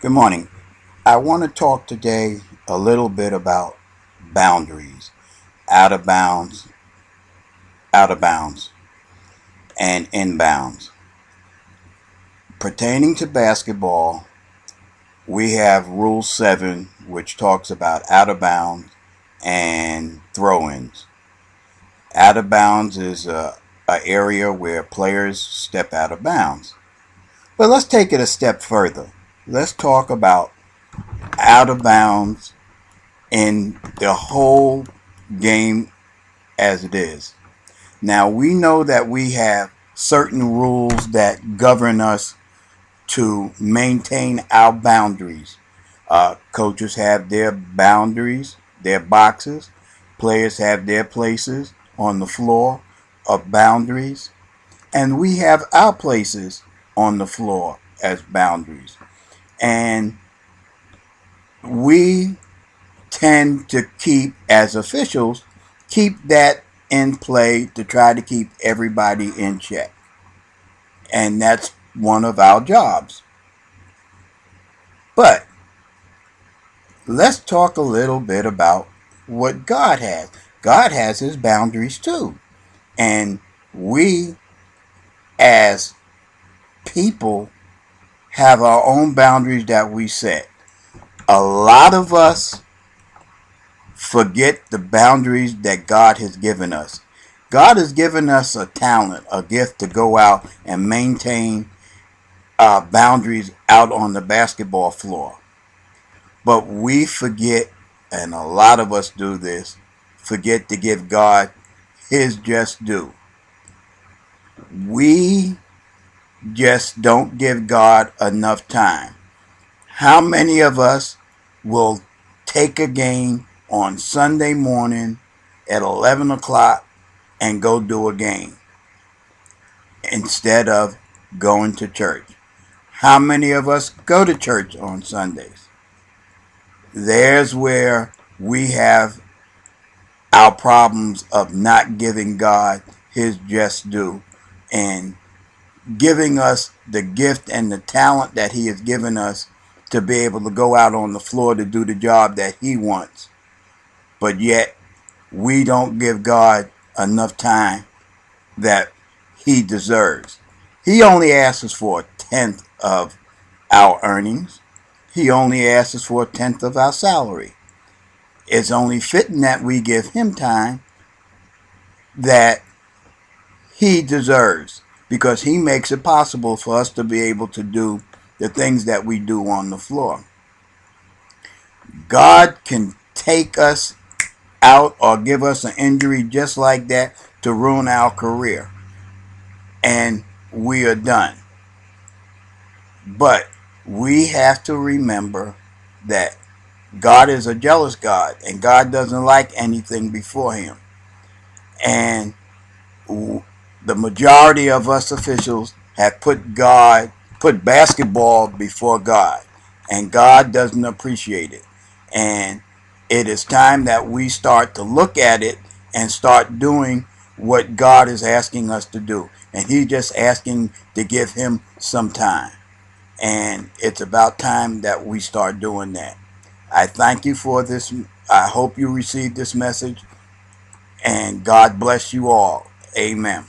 Good morning. I want to talk today a little bit about boundaries, out of bounds, out of bounds, and inbounds. Pertaining to basketball, we have Rule 7, which talks about out of bounds and throw ins. Out of bounds is a area where players step out of bounds. But let's take it a step further. Let's talk about out of bounds in the whole game as it is. Now, we know that we have certain rules that govern us to maintain our boundaries. Coaches have their boundaries, their boxes. Players have their places on the floor of boundaries. And we have our places on the floor as boundaries. And we tend to keep, as officials, keep that in play to try to keep everybody in check. And that's one of our jobs. But let's talk a little bit about what God has. God has his boundaries too. And we, as people, have our own boundaries that we set. A lot of us forget the boundaries that God has given us. God has given us a talent, a gift to go out and maintain boundaries out on the basketball floor. But we forget, and a lot of us do this, forget to give God his just due. We just don't give God enough time. How many of us will take a game on Sunday morning at 11 o'clock and go do a game instead of going to church? How many of us go to church on Sundays? There's where we have our problems of not giving God his just due and giving us the gift and the talent that he has given us to be able to go out on the floor to do the job that he wants. But yet, we don't give God enough time that he deserves. He only asks us for a tenth of our earnings. He only asks us for a tenth of our salary. It's only fitting that we give him time that he deserves, because he makes it possible for us to be able to do the things that we do on the floor. God can take us out or give us an injury just like that to ruin our career, and we are done. But we have to remember that God is a jealous God, and God doesn't like anything before him. And the majority of us officials have put basketball before God, and God doesn't appreciate it. And it is time that we start to look at it and start doing what God is asking us to do. And he's just asking to give him some time. And it's about time that we start doing that. I thank you for this. I hope you received this message. And God bless you all. Amen.